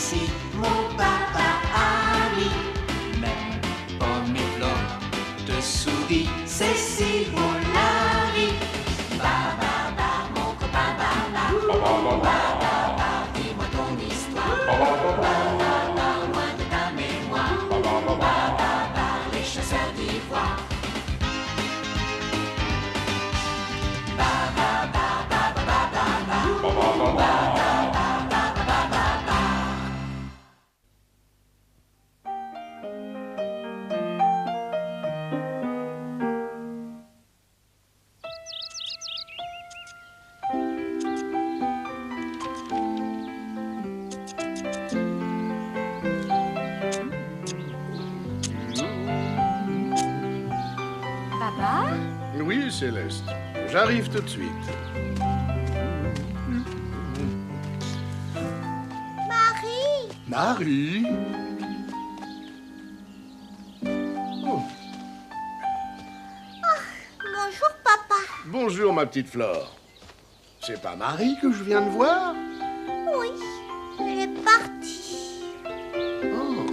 Celle-ci, mon papa ami. Même pommes et fleurs te sourient, c'est si beau la vie. Ba ba ba, mon copain ba ba. Ba ba ba, dis-moi ton histoire. Ba ba ba, loin de ta mémoire. Ba ba ba, les chasseurs d'ivoire. Ba ba ba ba ba ba ba ba. Ba ba ba ba ba ba ba ba. Papa? Oui, Céleste. J'arrive tout de suite. Marie? Oh. Bonjour, papa. Bonjour, ma petite Flore. C'est pas Marie que je viens de voir? Oui, elle est partie. Oh.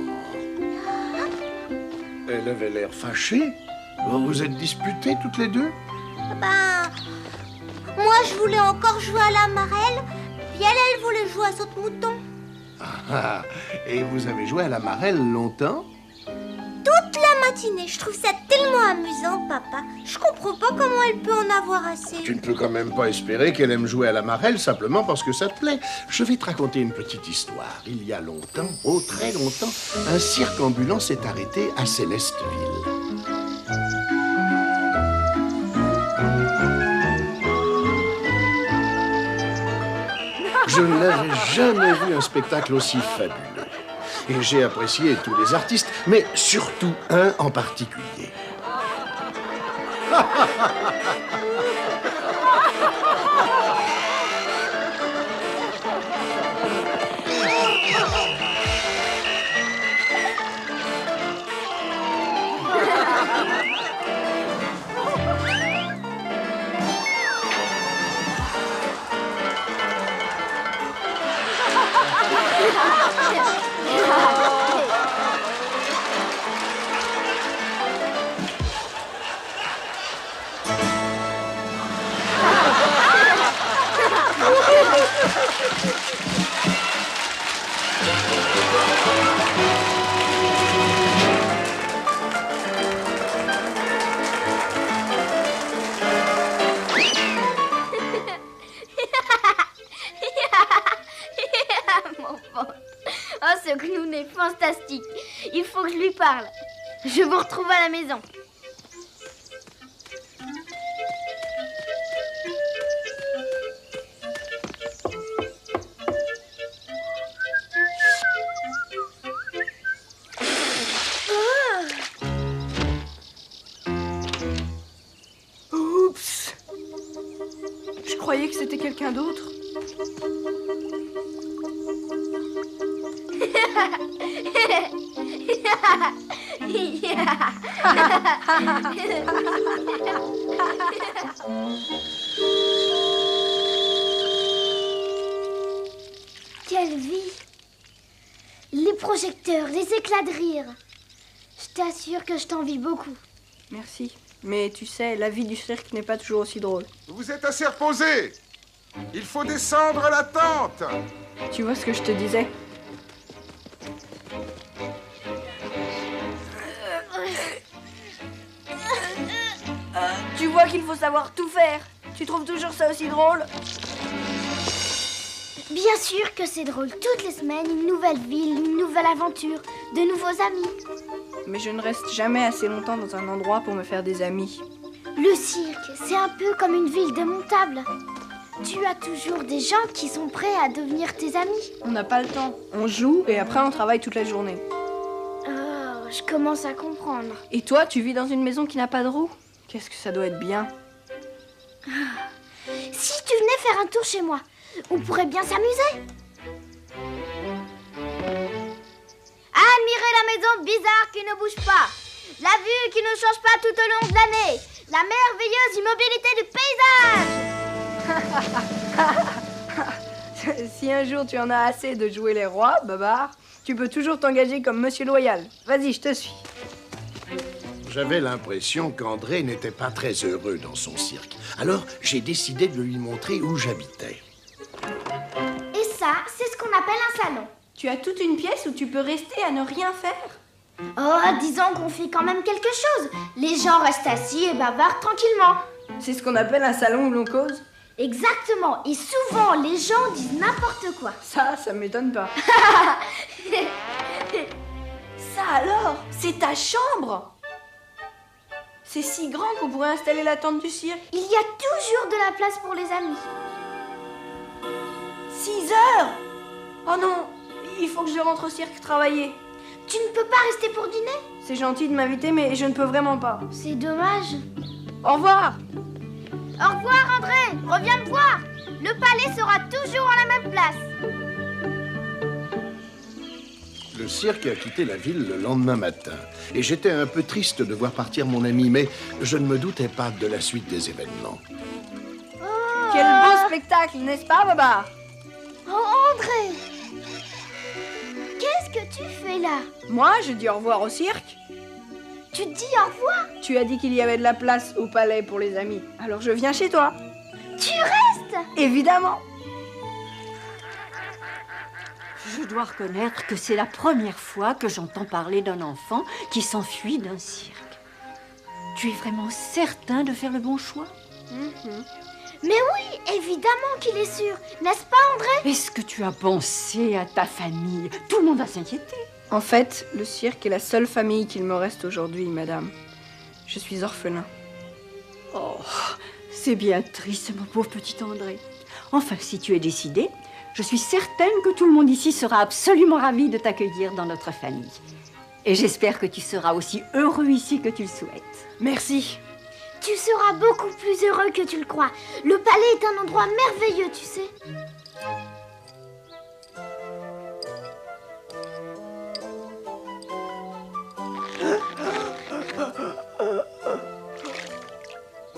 Elle avait l'air fâchée. Vous vous êtes disputés toutes les deux? Ben, moi, je voulais encore jouer à la marelle, puis elle voulait jouer à saute-mouton. Ah, et vous avez joué à la marelle longtemps? Toute la matinée, je trouve ça tellement amusant, papa. Je comprends pas comment elle peut en avoir assez. Tu ne peux quand même pas espérer qu'elle aime jouer à la marelle simplement parce que ça te plaît. Je vais te raconter une petite histoire. Il y a longtemps, oh très longtemps, un cirque ambulant s'est arrêté à Célesteville. Je n'avais jamais vu un spectacle aussi fabuleux. Et j'ai apprécié tous les artistes, mais surtout un en particulier. Mon pauvre. Oh, ce clown est fantastique. Il faut que je lui parle. Je vous retrouve à la maison. Oups! Je croyais que c'était quelqu'un d'autre. Quelle vie! Les projecteurs, les éclats de rire. Je t'assure que je t'envie beaucoup. Merci. Mais tu sais, la vie du cirque n'est pas toujours aussi drôle. Vous êtes assez reposés. Il faut descendre la tente. Tu vois ce que je te disais? Tu vois qu'il faut savoir tout faire. Tu trouves toujours ça aussi drôle? Bien sûr que c'est drôle. Toutes les semaines, une nouvelle ville, une nouvelle aventure, de nouveaux amis. Mais je ne reste jamais assez longtemps dans un endroit pour me faire des amis. Le cirque, c'est un peu comme une ville démontable. Tu as toujours des gens qui sont prêts à devenir tes amis. On n'a pas le temps. On joue et après on travaille toute la journée. Oh, je commence à comprendre. Et toi, tu vis dans une maison qui n'a pas de roue? Qu'est-ce que ça doit être bien. Si tu venais faire un tour chez moi, on pourrait bien s'amuser. Admirez la maison bizarre qui ne bouge pas. La vue qui ne change pas tout au long de l'année. La merveilleuse immobilité du paysage. Si un jour tu en as assez de jouer les rois, Babar, tu peux toujours t'engager comme Monsieur Loyal. Vas-y, je te suis. J'avais l'impression qu'André n'était pas très heureux dans son cirque. Alors, j'ai décidé de lui montrer où j'habitais. Et ça, c'est ce qu'on appelle un salon. Tu as toute une pièce où tu peux rester à ne rien faire. Oh, disons qu'on fait quand même quelque chose. Les gens restent assis et bavardent tranquillement. C'est ce qu'on appelle un salon où l'on cause. Exactement. Et souvent, les gens disent n'importe quoi. Ça m'étonne pas. Ça alors, c'est ta chambre? C'est si grand qu'on pourrait installer la tente du cirque. Il y a toujours de la place pour les amis. 6 heures? Oh non, il faut que je rentre au cirque travailler. Tu ne peux pas rester pour dîner? C'est gentil de m'inviter, mais je ne peux vraiment pas. C'est dommage. Au revoir. Au revoir, André. Reviens me voir. Le palais sera toujours à la même place. Le cirque a quitté la ville le lendemain matin. Et j'étais un peu triste de voir partir mon ami, mais je ne me doutais pas de la suite des événements. Quel beau spectacle, n'est-ce pas, Babar? Oh, André. Qu'est-ce que tu fais là? Moi, je dis au revoir au cirque. Tu te dis au revoir? Tu as dit qu'il y avait de la place au palais pour les amis. Alors je viens chez toi. Tu restes? Évidemment. Je dois reconnaître que c'est la première fois que j'entends parler d'un enfant qui s'enfuit d'un cirque. Tu es vraiment certain de faire le bon choix? Mais oui, évidemment qu'il est sûr. N'est-ce pas, André? Est-ce que tu as pensé à ta famille? Tout le monde va s'inquiéter. En fait, le cirque est la seule famille qu'il me reste aujourd'hui, madame. Je suis orphelin. Oh, c'est bien triste, mon pauvre petit André. Enfin, si tu es décidé, je suis certaine que tout le monde ici sera absolument ravi de t'accueillir dans notre famille. Et j'espère que tu seras aussi heureux ici que tu le souhaites. Merci. Tu seras beaucoup plus heureux que tu le crois. Le palais est un endroit merveilleux, tu sais.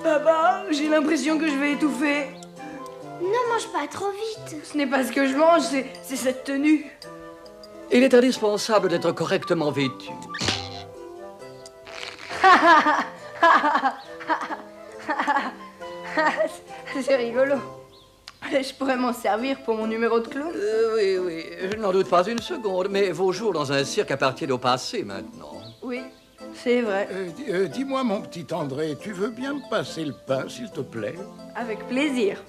Papa, j'ai l'impression que je vais étouffer. Ne mange pas trop vite. Ce n'est pas ce que je mange, c'est cette tenue. Il est indispensable d'être correctement vêtu. C'est rigolo. Je pourrais m'en servir pour mon numéro de clown. Oui, je n'en doute pas une seconde, mais vos jours dans un cirque appartiennent au passé maintenant. Oui, c'est vrai. Dis-moi, mon petit André, tu veux bien me passer le pain, s'il te plaît? Avec plaisir.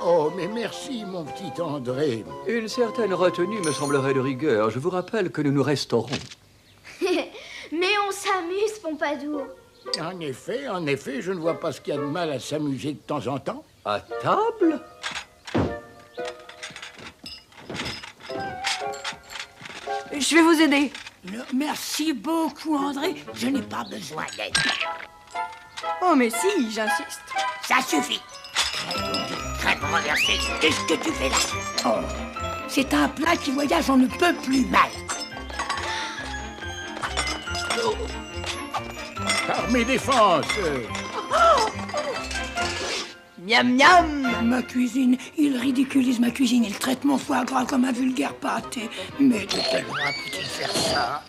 Oh, mais merci, mon petit André. Une certaine retenue me semblerait de rigueur. Je vous rappelle que nous nous restaurons. Mais on s'amuse, Pompadour. En effet, je ne vois pas ce qu'il y a de mal à s'amuser de temps en temps. À table? Je vais vous aider. Merci beaucoup, André. Je n'ai pas besoin d'aide. Oh, mais si, j'insiste. Ça suffit. Crêpe renversée. Qu'est-ce que tu fais là? Oh, c'est un plat qui voyage on ne peut plus mal. Par mes défenses. Miam miam. Ma cuisine, il ridiculise ma cuisine. Il traite mon foie gras comme un vulgaire pâté. Mais de quel droit peut-il faire ça?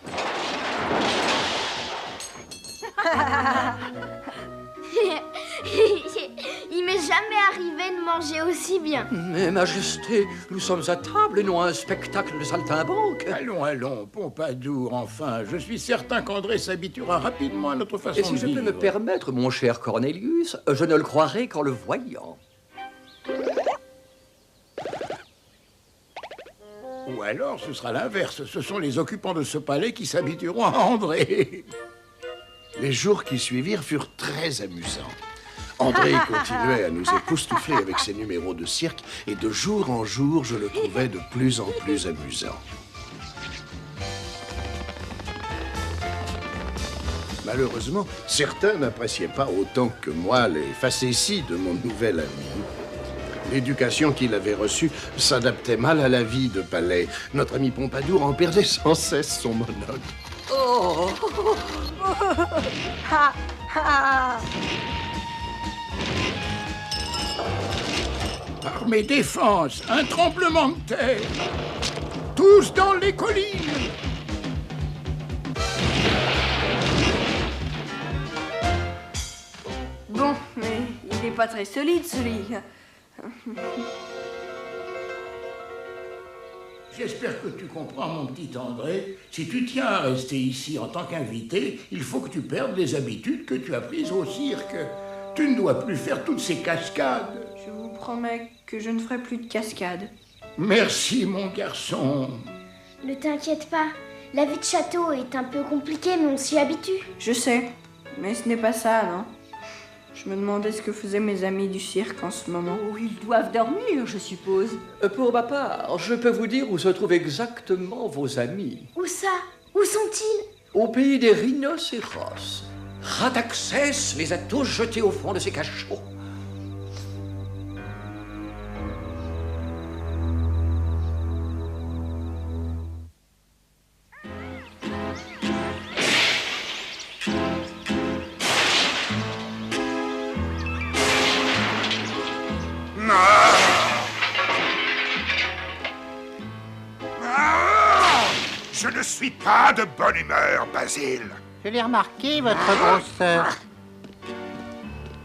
Il m'est jamais arrivé de manger aussi bien. Mais Majesté, nous sommes à table et non à un spectacle de saltimbanque. Allons, Pompadour, enfin. Je suis certain qu'André s'habituera rapidement à notre façon Et de si je vivre. peux me permettre, mon cher Cornelius, je ne le croirai qu'en le voyant. Ou alors, ce sera l'inverse. Ce sont les occupants de ce palais qui s'habitueront à André. Les jours qui suivirent furent très amusants. André continuait à nous époustoufler avec ses numéros de cirque, et de jour en jour, je le trouvais de plus en plus amusant. Malheureusement, certains n'appréciaient pas autant que moi les facéties de mon nouvel ami. L'éducation qu'il avait reçue s'adaptait mal à la vie de palais. Notre ami Pompadour en perdait sans cesse son monocle. Oh! Ha, ha. Armes et défense, un tremblement de terre. Tous dans les collines. Bon, mais il n'est pas très solide, ce lit. J'espère que tu comprends, mon petit André. Si tu tiens à rester ici en tant qu'invité, il faut que tu perdes les habitudes que tu as prises au cirque. Tu ne dois plus faire toutes ces cascades. Je vous promets que je ne ferai plus de cascade. Merci, mon garçon. Ne t'inquiète pas, la vie de château est un peu compliquée, mais on s'y habitue. Je sais, mais ce n'est pas ça, non? Je me demandais ce que faisaient mes amis du cirque en ce moment. Oh, ils doivent dormir, je suppose. Pour ma part, je peux vous dire où se trouvent exactement vos amis. Où ça? Où sont-ils? Au pays des rhinocéros. Rataxès les a tous jetés au fond de ses cachots. Je ne suis pas de bonne humeur, Basile. Je l'ai remarqué, votre grosseur.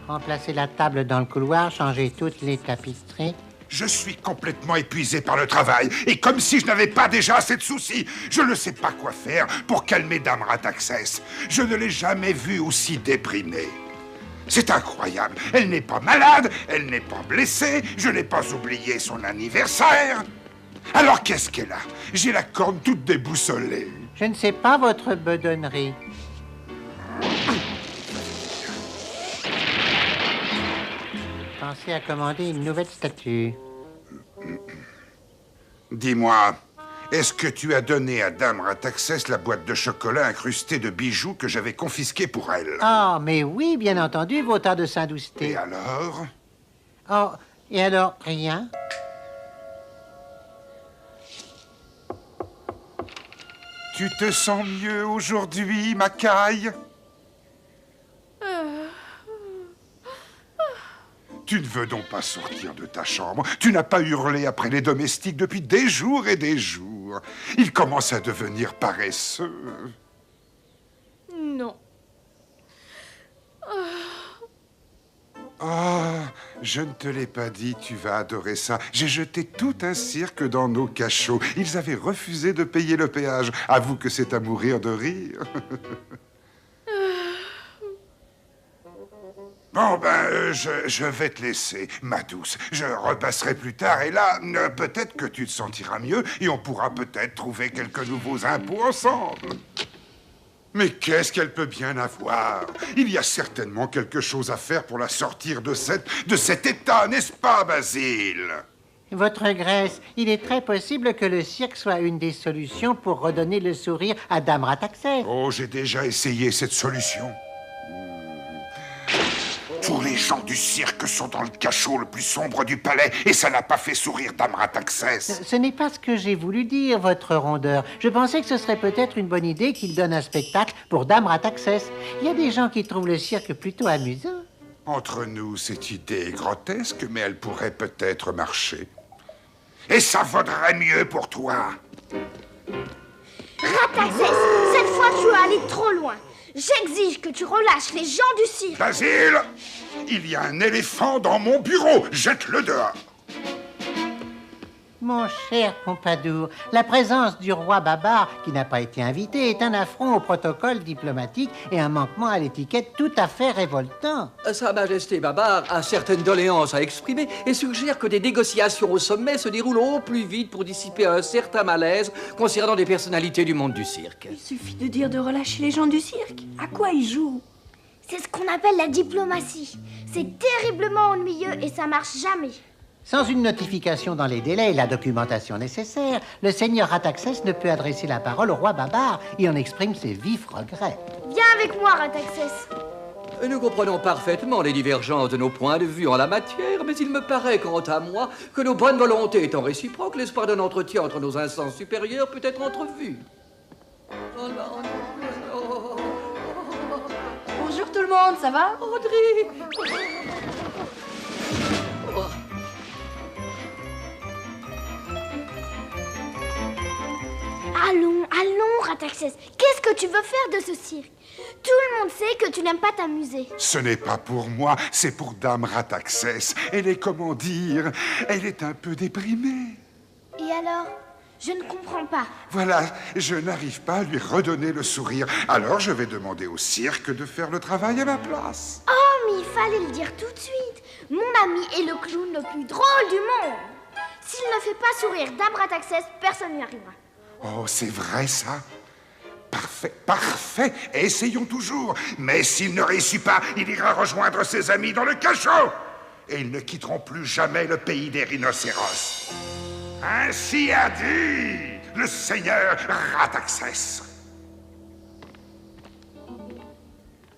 Remplacer la table dans le couloir, changer toutes les tapisseries. Je suis complètement épuisé par le travail, et comme si je n'avais pas déjà assez de soucis. Je ne sais pas quoi faire pour calmer Dame Rataxès. Je ne l'ai jamais vue aussi déprimée. C'est incroyable. Elle n'est pas malade, elle n'est pas blessée, je n'ai pas oublié son anniversaire. Alors qu'est-ce qu'elle a? J'ai la corne toute déboussolée. Je ne sais pas votre bedonnerie. Pensez à commander une nouvelle statue. Dis-moi, est-ce que tu as donné à Dame Rataxès la boîte de chocolat incrustée de bijoux que j'avais confisquée pour elle? Ah, mais oui, bien entendu, vos tas de Saint-Dousté. Et alors? Oh, et alors, rien? Tu te sens mieux aujourd'hui, ma caille? Tu ne veux donc pas sortir de ta chambre? Tu n'as pas hurlé après les domestiques depuis des jours et des jours. Ils commencent à devenir paresseux. Non. Ah, je ne te l'ai pas dit, tu vas adorer ça. J'ai jeté tout un cirque dans nos cachots. Ils avaient refusé de payer le péage. Avoue que c'est à mourir de rire. Bon, ben, je vais te laisser, ma douce. Je repasserai plus tard et là, peut-être que tu te sentiras mieux et on pourra peut-être trouver quelques nouveaux impôts ensemble. Mais qu'est-ce qu'elle peut bien avoir? Il y a certainement quelque chose à faire pour la sortir de cet état, n'est-ce pas, Basile? Votre Grèce, il est très possible que le cirque soit une des solutions pour redonner le sourire à Dame Rataxès. Oh, j'ai déjà essayé cette solution. Tous les gens du cirque sont dans le cachot le plus sombre du palais et ça n'a pas fait sourire Dame Rataxès. Ce n'est pas ce que j'ai voulu dire, votre rondeur. Je pensais que ce serait peut-être une bonne idée qu'il donne un spectacle pour Dame Rataxès. Il y a des gens qui trouvent le cirque plutôt amusant. Entre nous, cette idée est grotesque, mais elle pourrait peut-être marcher. Et ça vaudrait mieux pour toi. Rataxès, cette fois tu es allé trop loin. J'exige que tu relâches les gens du cirque. Basile, il y a un éléphant dans mon bureau. Jette-le dehors. Mon cher Pompadour, la présence du roi Babar, qui n'a pas été invité, est un affront au protocole diplomatique et un manquement à l'étiquette tout à fait révoltant. Sa Majesté Babar a certaines doléances à exprimer et suggère que des négociations au sommet se déroulent au plus vite pour dissiper un certain malaise concernant des personnalités du monde du cirque. Il suffit de dire de relâcher les gens du cirque. À quoi ils jouent? C'est ce qu'on appelle la diplomatie. C'est terriblement ennuyeux et ça marche jamais. Sans une notification dans les délais et la documentation nécessaire, le seigneur Rataxès ne peut adresser la parole au roi Babar et en exprime ses vifs regrets. Viens avec moi, Rataxès. Nous comprenons parfaitement les divergences de nos points de vue en la matière, mais il me paraît, quant à moi, que nos bonnes volontés étant réciproques, l'espoir d'un entretien entre nos instances supérieures peut être entrevu. Bonjour tout le monde, ça va? Audrey! Rataxès, qu'est-ce que tu veux faire de ce cirque? Tout le monde sait que tu n'aimes pas t'amuser. Ce n'est pas pour moi, c'est pour Dame Rataxès. Elle est, comment dire, elle est un peu déprimée. Et alors? Je ne comprends pas. Voilà, je n'arrive pas à lui redonner le sourire. Alors je vais demander au cirque de faire le travail à ma place. Oh, mais il fallait le dire tout de suite. Mon ami est le clown le plus drôle du monde. S'il ne fait pas sourire Dame Rataxès, personne n'y arrivera. Oh, c'est vrai ça? Parfait, parfait. Essayons toujours. Mais s'il ne réussit pas, il ira rejoindre ses amis dans le cachot. Et ils ne quitteront plus jamais le pays des rhinocéros. Ainsi a dit le seigneur Rataxès.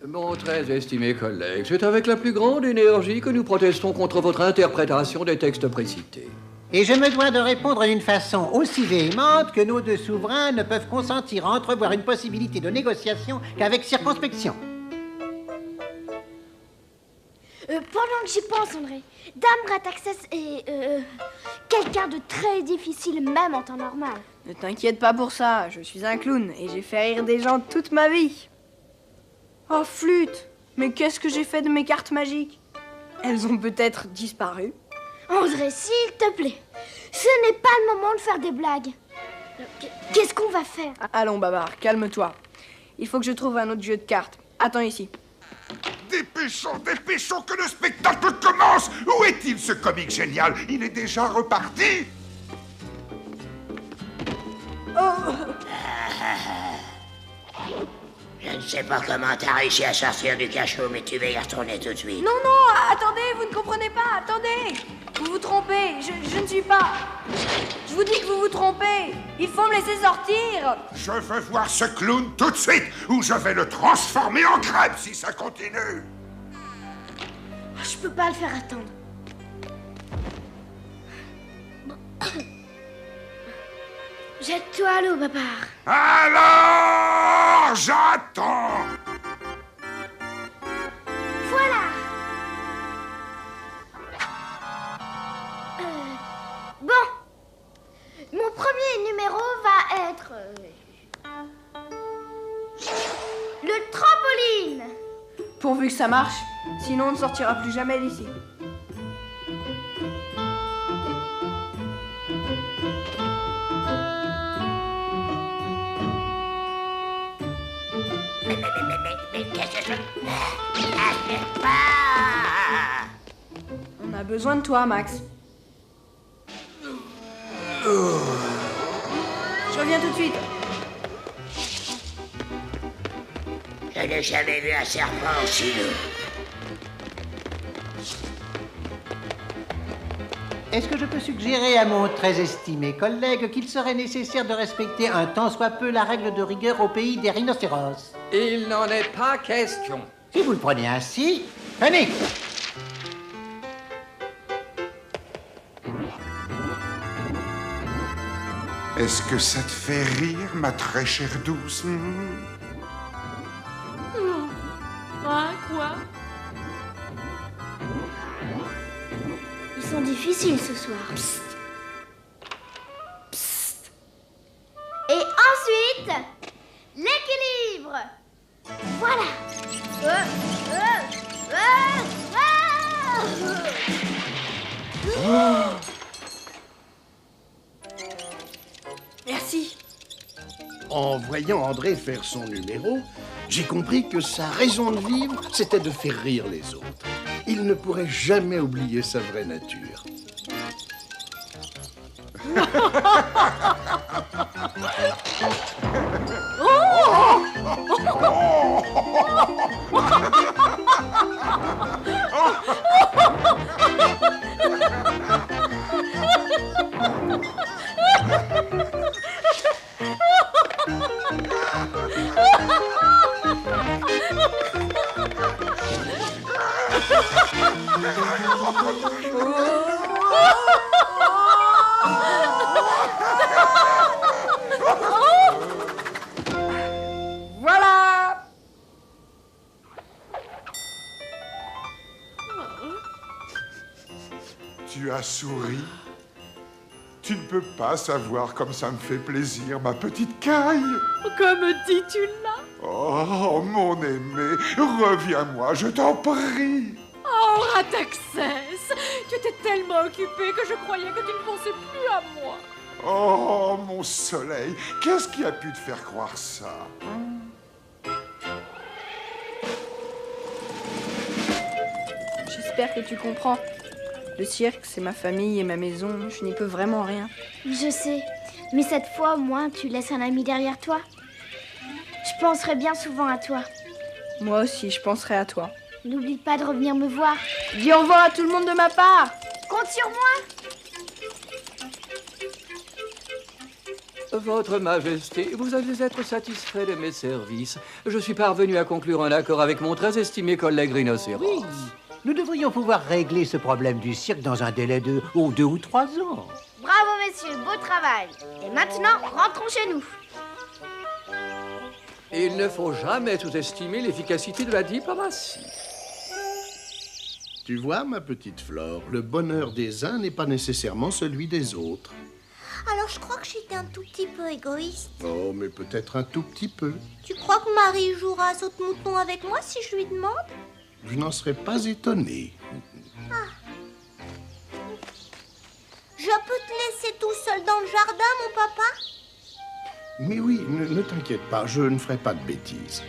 Mon très estimé collègue, c'est avec la plus grande énergie que nous protestons contre votre interprétation des textes précités. Et je me dois de répondre d'une façon aussi véhémente que nos deux souverains ne peuvent consentir à entrevoir une possibilité de négociation qu'avec circonspection. Pendant que j'y pense, André, Dame Rataxès est quelqu'un de très difficile, même en temps normal. Ne t'inquiète pas pour ça, je suis un clown et j'ai fait rire des gens toute ma vie. Oh, flûte! Mais qu'est-ce que j'ai fait de mes cartes magiques? Elles ont peut-être disparu. André, s'il te plaît, ce n'est pas le moment de faire des blagues. Qu'est-ce qu'on va faire? Allons, Babar, calme-toi. Il faut que je trouve un autre jeu de cartes. Attends ici. Dépêchons, dépêchons que le spectacle commence. Où est-il, ce comique génial? Il est déjà reparti. Je ne sais pas comment t'as réussi à sortir du cachot, mais tu vas y retourner tout de suite. Non, non, attendez, vous ne comprenez pas, attendez. Vous vous trompez, je ne suis pas... Je vous dis que vous vous trompez. Il faut me laisser sortir. Je veux voir ce clown tout de suite, ou je vais le transformer en crêpe si ça continue. Je peux pas le faire attendre. Jette-toi à l'eau, Babar. Alors, j'attends. Voilà. Bon. Mon premier numéro va être... le trampoline. Pourvu que ça marche, sinon on ne sortira plus jamais d'ici. Mais qu'est-ce que On a besoin de toi, Max. Je reviens tout de suite. Je n'ai jamais vu un serpent aussi lourd. Est-ce que je peux suggérer à mon très estimé collègue qu'il serait nécessaire de respecter un tant soit peu la règle de rigueur au pays des rhinocéros? Il n'en est pas question. Si vous le prenez ainsi, venez! Est-ce que ça te fait rire, ma très chère douce? Quoi? Ils sont difficiles ce soir. Psst. Psst. Et ensuite, l'équilibre. Voilà. Merci. En voyant André faire son numéro, j'ai compris que sa raison de vivre, c'était de faire rire les autres. Il ne pourrait jamais oublier sa vraie nature. Voilà. Tu as souri? Tu ne peux pas savoir comme ça me fait plaisir, ma petite Caille. Comme dis-tu là? Oh, mon aimé, reviens-moi, je t'en prie. Oh, Rataxès, tu étais tellement occupé que je croyais que tu ne pensais plus à moi. Oh, mon soleil, qu'est-ce qui a pu te faire croire ça? J'espère que tu comprends. Le cirque, c'est ma famille et ma maison. Je n'y peux vraiment rien. Je sais, mais cette fois, au moins, tu laisses un ami derrière toi. Je penserai bien souvent à toi. Moi aussi, je penserai à toi. N'oublie pas de revenir me voir. Dis au revoir à tout le monde de ma part. Compte sur moi. Votre Majesté, vous allez être satisfait de mes services. Je suis parvenu à conclure un accord avec mon très estimé collègue rhinocéros. Oui, nous devrions pouvoir régler ce problème du cirque dans un délai de 2 ou 3 ans. Bravo, messieurs, beau travail. Et maintenant, rentrons chez nous. Il ne faut jamais sous-estimer l'efficacité de la diplomatie. Tu vois, ma petite Flore, le bonheur des uns n'est pas nécessairement celui des autres. Alors je crois que j'étais un tout petit peu égoïste. Oh, mais peut-être un tout petit peu. Tu crois que Marie jouera à saute-mouton avec moi si je lui demande? Je n'en serais pas étonné. Je peux te laisser tout seul dans le jardin, mon papa? Mais oui, ne t'inquiète pas, je ne ferai pas de bêtises.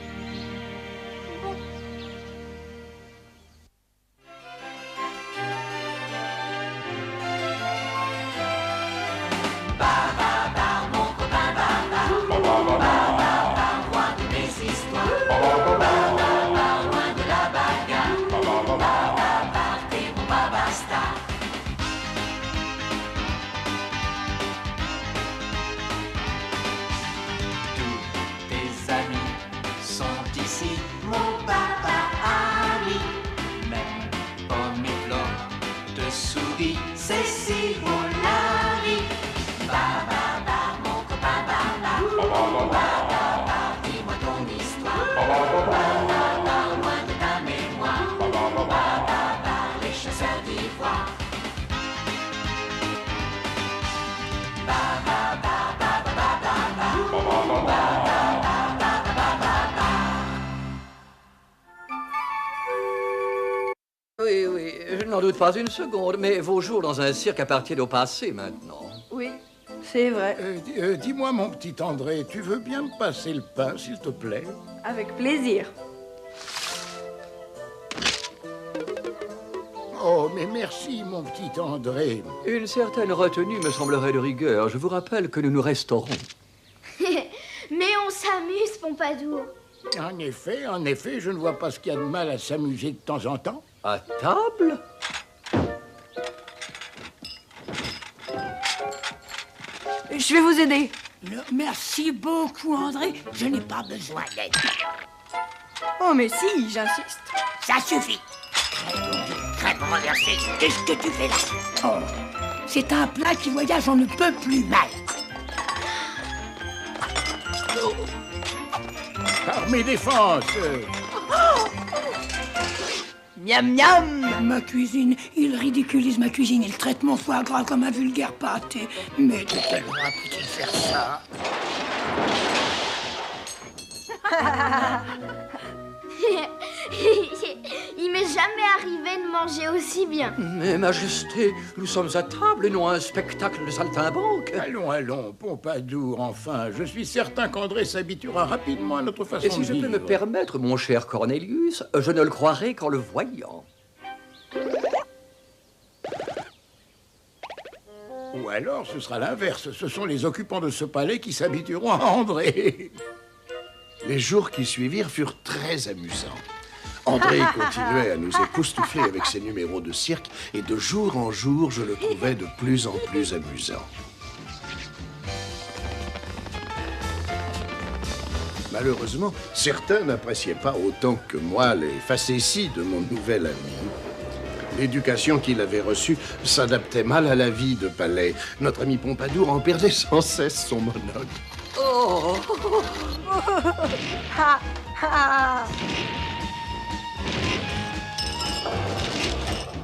C'est si beau la vie. Ba ba ba, mon copain ba ba. Ba ba ba, dis-moi ton histoire. Ba ba ba, loin de ta mémoire. Ba ba ba, les chasseurs d'ivoire. Ba ba ba ba ba ba ba ba. Ba ba ba ba ba ba ba. Oui, je n'en doute pas une seconde, mais vos jours dans un cirque appartiennent au passé maintenant. Oui, c'est vrai. Dis-moi, mon petit André, tu veux bien me passer le pain, s'il te plaît? Avec plaisir. Oh, mais merci, mon petit André. Une certaine retenue me semblerait de rigueur. Je vous rappelle que nous nous restaurons. Mais on s'amuse, Pompadour. En effet, je ne vois pas ce qu'il y a de mal à s'amuser de temps en temps. À table? Je vais vous aider. Merci beaucoup, André. Je n'ai pas besoin d'aide. Oh, mais si, j'insiste. Ça suffit. Crème renversée. Qu'est-ce que tu fais là? Oh, c'est un plat qui voyage, on ne peut plus mal. Par mes défenses. Miam miam. Ma cuisine, il ridiculise ma cuisine, il traite mon foie gras comme un vulgaire pâté. Mais de quel droit peut-il faire ça? Il m'est jamais arrivé de manger aussi bien. Mais Majesté, nous sommes à table et non à un spectacle de saltimbanque. Allons, Pompadour, enfin. Je suis certain qu'André s'habituera rapidement à notre façon Et si de je vivre. peux me permettre, mon cher Cornelius, je ne le croirai qu'en le voyant. Ou alors, ce sera l'inverse. Ce sont les occupants de ce palais qui s'habitueront à André. Les jours qui suivirent furent très amusants. André continuait à nous époustoufler avec ses numéros de cirque, et de jour en jour, je le trouvais de plus en plus amusant. Malheureusement, certains n'appréciaient pas autant que moi les facéties de mon nouvel ami. L'éducation qu'il avait reçue s'adaptait mal à la vie de palais. Notre ami Pompadour en perdait sans cesse son monocle. Oh! Ha, ha.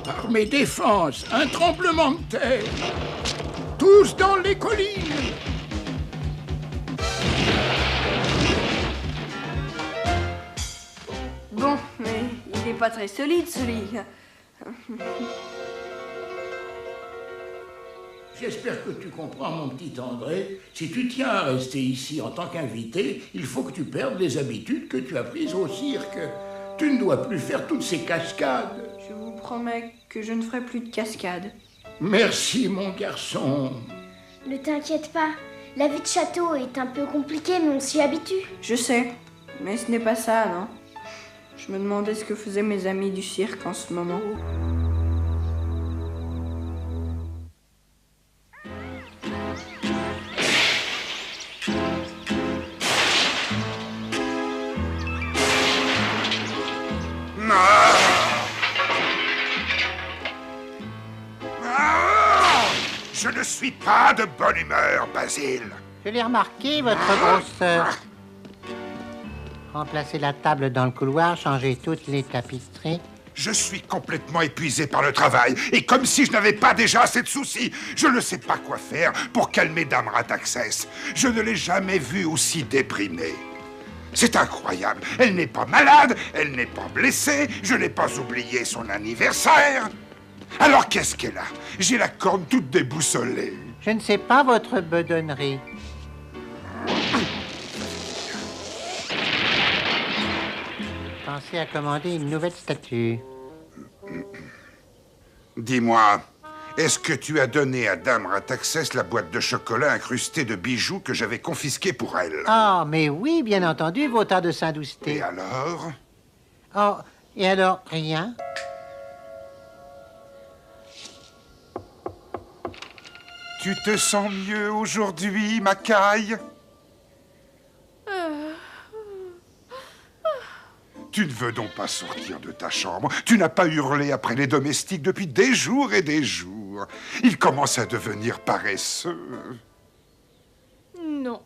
Par mes défenses, un tremblement de terre. tous dans les collines. Bon, mais il n'est pas très solide, ce lit. J'espère que tu comprends, mon petit André. Si tu tiens à rester ici en tant qu'invité, il faut que tu perdes les habitudes que tu as prises au cirque. Tu ne dois plus faire toutes ces cascades. Je vous promets que je ne ferai plus de cascades. Merci, mon garçon. Ne t'inquiète pas. La vie de château est un peu compliquée, mais on s'y habitue. Je sais, mais ce n'est pas ça, non? Je me demandais ce que faisaient mes amis du cirque en ce moment. Je ne suis pas de bonne humeur, Basile. Je l'ai remarqué, votre grosseur. Remplacez la table dans le couloir, changez toutes les tapisseries. Je suis complètement épuisé par le travail, et comme si je n'avais pas déjà assez de soucis. Je ne sais pas quoi faire pour calmer Dame Rataxès. Je ne l'ai jamais vue aussi déprimée. C'est incroyable. Elle n'est pas malade, elle n'est pas blessée, je n'ai pas oublié son anniversaire. Alors qu'est-ce qu'elle a? J'ai la corne toute déboussolée. Je ne sais pas votre bedonnerie. Pensez à commander une nouvelle statue. Dis-moi, est-ce que tu as donné à Dame Rataxès la boîte de chocolat incrustée de bijoux que j'avais confisquée pour elle? Ah, mais oui, bien entendu, vos tas de Saint-Dousté. Et alors? Oh, et alors, rien? Tu te sens mieux aujourd'hui, ma caille? Tu ne veux donc pas sortir de ta chambre? Tu n'as pas hurlé après les domestiques depuis des jours et des jours. Ils commencent à devenir paresseux. Non.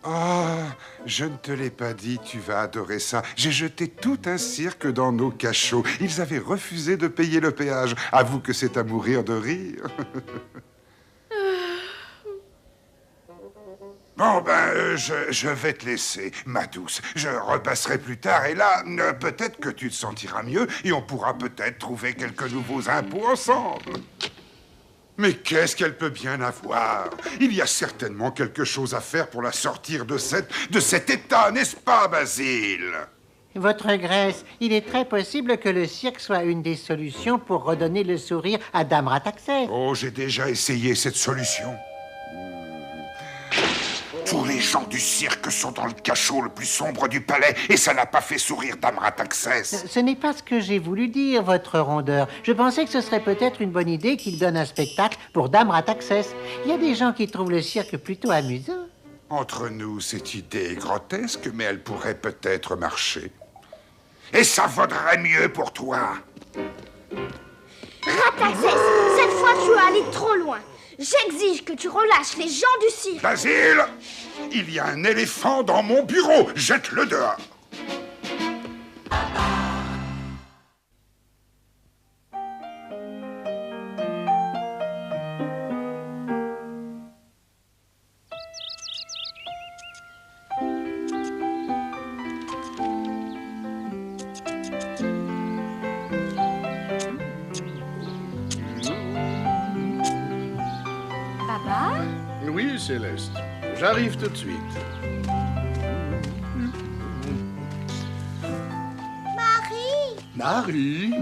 Ah, je ne te l'ai pas dit, tu vas adorer ça. J'ai jeté tout un cirque dans nos cachots. Ils avaient refusé de payer le péage. Avoue que c'est à mourir de rire. Bon, ben, je vais te laisser, ma douce. Je repasserai plus tard et là, peut-être que tu te sentiras mieux et on pourra peut-être trouver quelques nouveaux impôts ensemble. Mais qu'est-ce qu'elle peut bien avoir? Il y a certainement quelque chose à faire pour la sortir de cet état, n'est-ce pas, Basile? Votre Grèce, il est très possible que le cirque soit une des solutions pour redonner le sourire à Dame Rataxès. Oh, j'ai déjà essayé cette solution. Tous les gens du cirque sont dans le cachot le plus sombre du palais et ça n'a pas fait sourire Dame Rataxès. Ce n'est pas ce que j'ai voulu dire, votre rondeur. Je pensais que ce serait peut-être une bonne idée qu'il donne un spectacle pour Dame Rataxès. Il y a des gens qui trouvent le cirque plutôt amusant. Entre nous, cette idée est grotesque, mais elle pourrait peut-être marcher. Et ça vaudrait mieux pour toi. Rataxès, cette fois tu es allé trop loin. J'exige que tu relâches les gens du cirque. Basile, il y a un éléphant dans mon bureau. Jette-le dehors. Oui, Céleste. J'arrive tout de suite. Marie?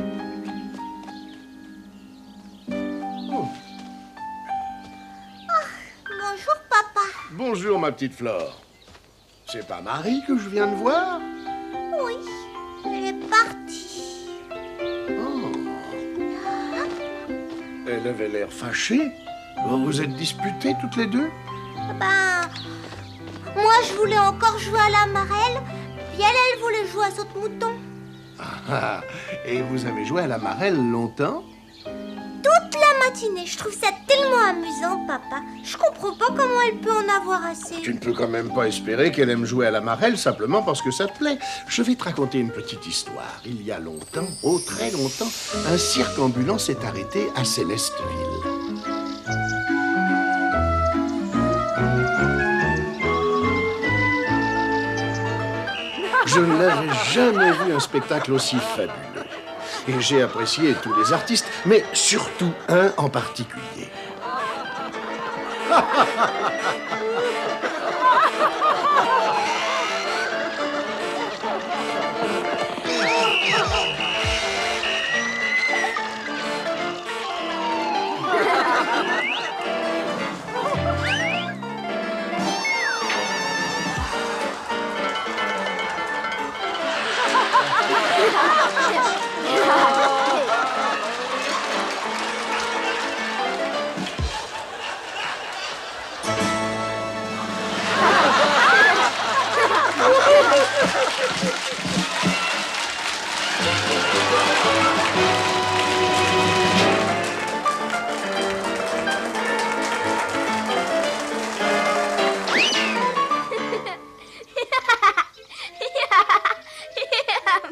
Oh. Bonjour, papa. Bonjour, ma petite Flore. C'est pas Marie que je viens de voir? Oui, elle est partie. Oh. Elle avait l'air fâchée. Vous vous êtes disputés toutes les deux? Ben, moi je voulais encore jouer à la marelle, puis elle voulait jouer à saute-mouton. Ah, et vous avez joué à la marelle longtemps? toute la matinée. Je trouve ça tellement amusant, papa. Je comprends pas comment elle peut en avoir assez. Tu ne peux quand même pas espérer qu'elle aime jouer à la marelle simplement parce que ça te plaît. Je vais te raconter une petite histoire. Il y a longtemps, oh très longtemps, un cirque ambulant s'est arrêté à Célesteville. Je n'avais jamais vu un spectacle aussi fabuleux. Et j'ai apprécié tous les artistes, mais surtout un en particulier.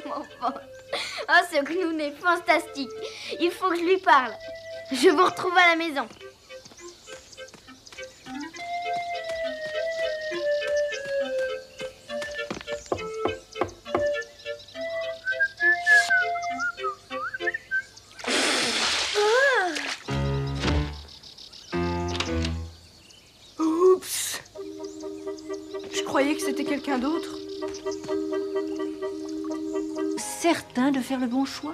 Mon pote. Oh, ce clown est fantastique. Il faut que je lui parle. Je vous retrouve à la maison. Oups. Je croyais que c'était quelqu'un d'autre. Certain de faire le bon choix?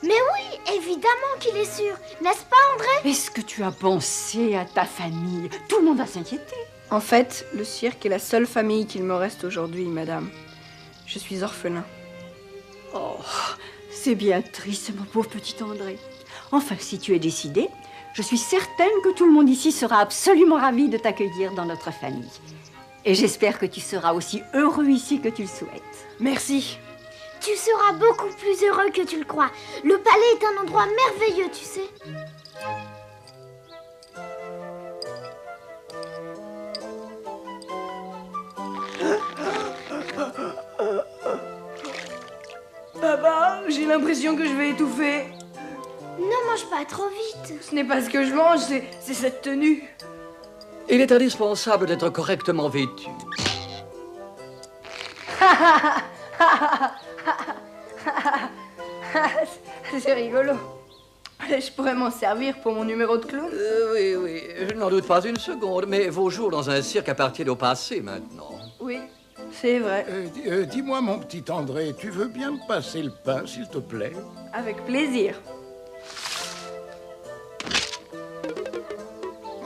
Mais oui, évidemment qu'il est sûr. N'est-ce pas, André? Est-ce que tu as pensé à ta famille? Tout le monde va s'inquiéter. En fait, le cirque est la seule famille qu'il me reste aujourd'hui, madame. Je suis orphelin. Oh, c'est bien triste, mon pauvre petit André. Enfin, si tu es décidé, je suis certaine que tout le monde ici sera absolument ravi de t'accueillir dans notre famille. Et j'espère que tu seras aussi heureux ici que tu le souhaites. Merci. Tu seras beaucoup plus heureux que tu le crois. Le palais est un endroit merveilleux, tu sais. Papa, j'ai l'impression que je vais étouffer. Ne mange pas trop vite. Ce n'est pas ce que je mange, c'est cette tenue. Il est indispensable d'être correctement vêtu. C'est rigolo. Je pourrais m'en servir pour mon numéro de clown. Oui, je n'en doute pas une seconde, mais vos jours dans un cirque appartiennent au passé maintenant. Oui, c'est vrai. Dis-moi, mon petit André, tu veux bien me passer le pain, s'il te plaît? Avec plaisir.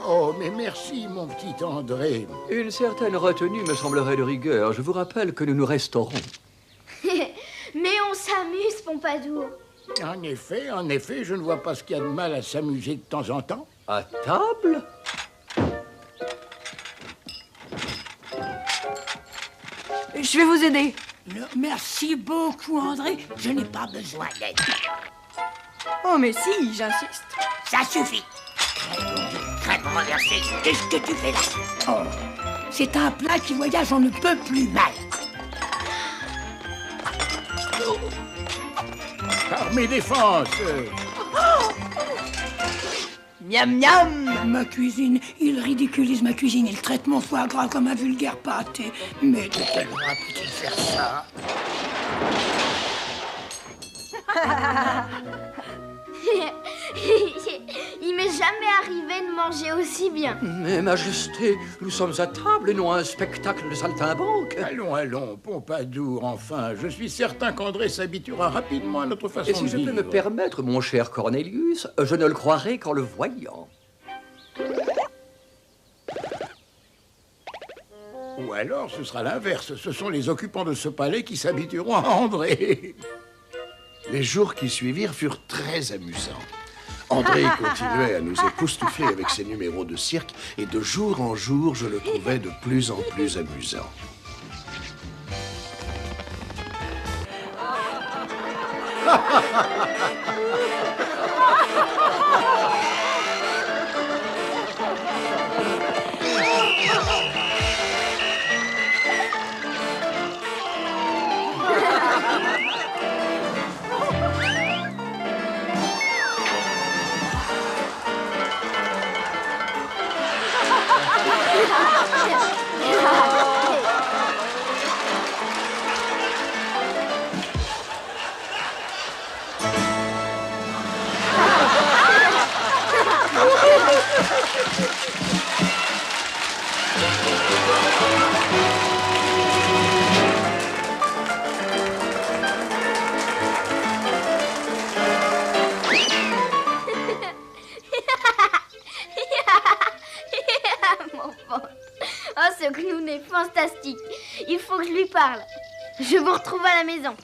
Oh, mais merci, mon petit André. Une certaine retenue me semblerait de rigueur. Je vous rappelle que nous nous restaurons. Mais on s'amuse, Pompadour. En effet, je ne vois pas ce qu'il y a de mal à s'amuser de temps en temps. À table? Je vais vous aider. Merci beaucoup, André. Je n'ai pas besoin d'aide. Oh, mais si, j'insiste. Ça suffit. Crème renversée. Qu'est-ce que tu fais là? Oh, c'est un plat qui voyage on ne peut plus mal. Par mes défenses. Miam miam. Ma cuisine, il ridiculise ma cuisine. Il traite mon foie gras comme un vulgaire pâté. Mais de quel droit peut-il faire ça? Il m'est jamais arrivé de manger aussi bien. Mais Majesté, nous sommes à table et non à un spectacle de saltimbanque. Allons, Pompadour, enfin. Je suis certain qu'André s'habituera rapidement à notre façon Et de si je vivre. peux me permettre, mon cher Cornelius, je ne le croirai qu'en le voyant. Ou alors, ce sera l'inverse. Ce sont les occupants de ce palais qui s'habitueront à André. Les jours qui suivirent furent très amusants. André continuait à nous époustoufler avec ses numéros de cirque et de jour en jour, je le trouvais de plus en plus amusant. Mon ventre. Oh, ce clown est fantastique. Il faut que je lui parle. Je vous retrouve à la maison.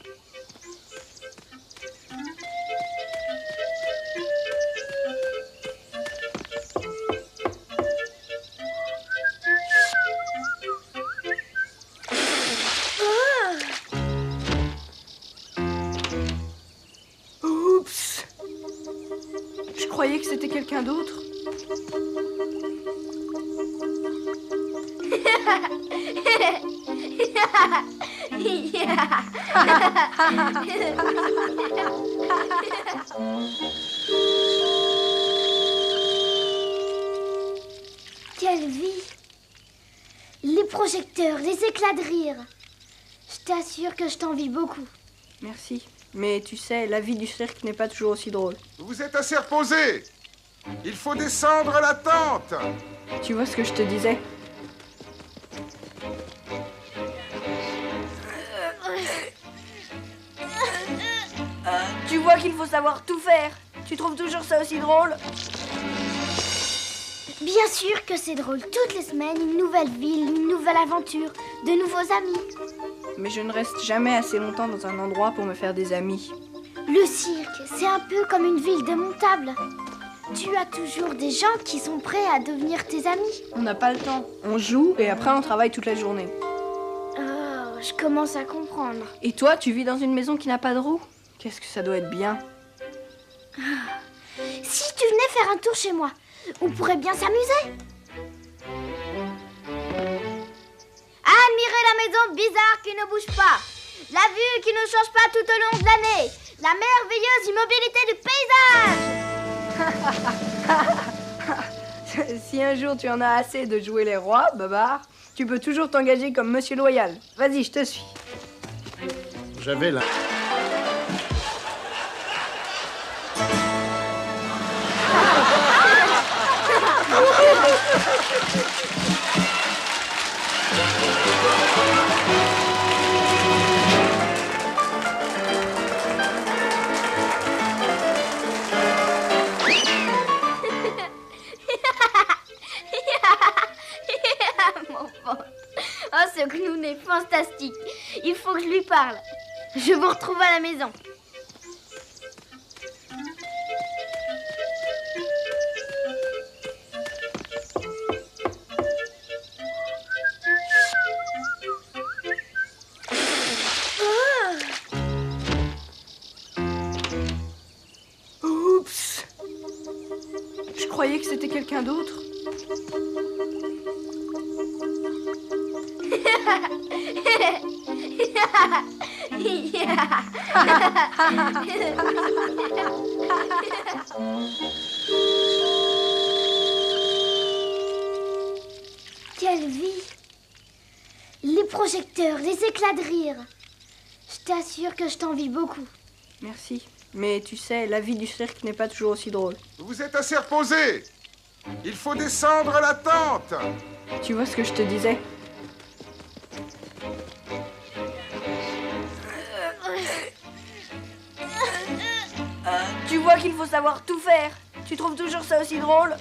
Oups. Je croyais que c'était quelqu'un d'autre. Quelle vie! Les projecteurs, les éclats de rire. Je t'assure que je t'envie beaucoup. Merci. Mais tu sais, la vie du cirque n'est pas toujours aussi drôle. Vous êtes assez reposé. Il faut descendre la tente. Tu vois ce que je te disais? Tu vois qu'il faut savoir tout faire. Tu trouves toujours ça aussi drôle? Bien sûr que c'est drôle. Toutes les semaines, une nouvelle ville, une nouvelle aventure, de nouveaux amis. Mais je ne reste jamais assez longtemps dans un endroit pour me faire des amis. Le cirque, c'est un peu comme une ville démontable. Tu as toujours des gens qui sont prêts à devenir tes amis. On n'a pas le temps. On joue et après on travaille toute la journée. Oh, je commence à comprendre. Et toi, tu vis dans une maison qui n'a pas de roue? Qu'est-ce que ça doit être bien. Si tu venais faire un tour chez moi, on pourrait bien s'amuser. Admirez la maison bizarre qui ne bouge pas. La vue qui ne change pas tout au long de l'année. La merveilleuse immobilité du paysage. Si un jour tu en as assez de jouer les rois, Babar, tu peux toujours t'engager comme Monsieur Loyal. Vas-y, je te suis. J'avais la... Mon ventre. Oh, ce clown est fantastique. Il faut que je lui parle. Je vous retrouve à la maison. Oups. Je croyais que c'était quelqu'un d'autre. Quelle vie! Les projecteurs, les éclats de rire. Je t'assure que je t'envie beaucoup. Merci. Mais tu sais, la vie du cirque n'est pas toujours aussi drôle. Vous êtes assez reposé. Il faut descendre la tente. Tu vois ce que je te disais? Tu vois qu'il faut savoir tout faire. Tu trouves toujours ça aussi drôle?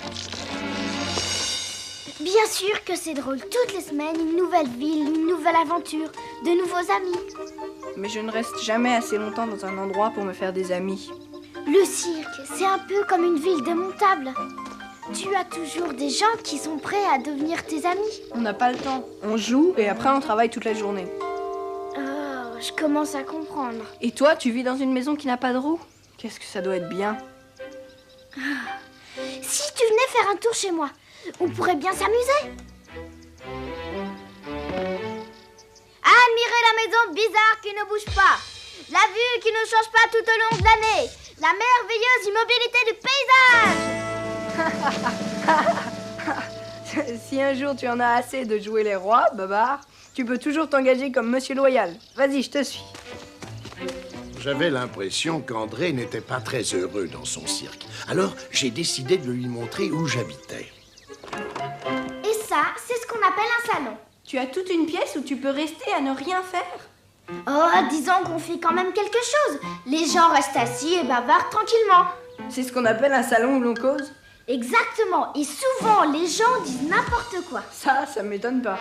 Bien sûr que c'est drôle. Toutes les semaines, une nouvelle ville, une nouvelle aventure, de nouveaux amis. Mais je ne reste jamais assez longtemps dans un endroit pour me faire des amis. Le cirque, c'est un peu comme une ville démontable. Tu as toujours des gens qui sont prêts à devenir tes amis. On n'a pas le temps. On joue et après on travaille toute la journée. Oh, je commence à comprendre. Et toi, tu vis dans une maison qui n'a pas de roue? Qu'est-ce que ça doit être bien. Si tu venais faire un tour chez moi, on pourrait bien s'amuser. Admirez la maison bizarre qui ne bouge pas, la vue qui ne change pas tout au long de l'année, la merveilleuse immobilité du paysage. Si un jour tu en as assez de jouer les rois, Babar, tu peux toujours t'engager comme Monsieur Loyal. Vas-y, je te suis. J'avais l'impression qu'André n'était pas très heureux dans son cirque. Alors, j'ai décidé de lui montrer où j'habitais. Et ça, c'est ce qu'on appelle un salon. Tu as toute une pièce où tu peux rester à ne rien faire? Oh, disons qu'on fait quand même quelque chose. Les gens restent assis et bavardent tranquillement. C'est ce qu'on appelle un salon où l'on cause? Exactement. Et souvent, les gens disent n'importe quoi. Ça m'étonne pas.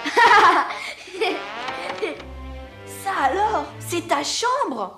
Ça alors, c'est ta chambre?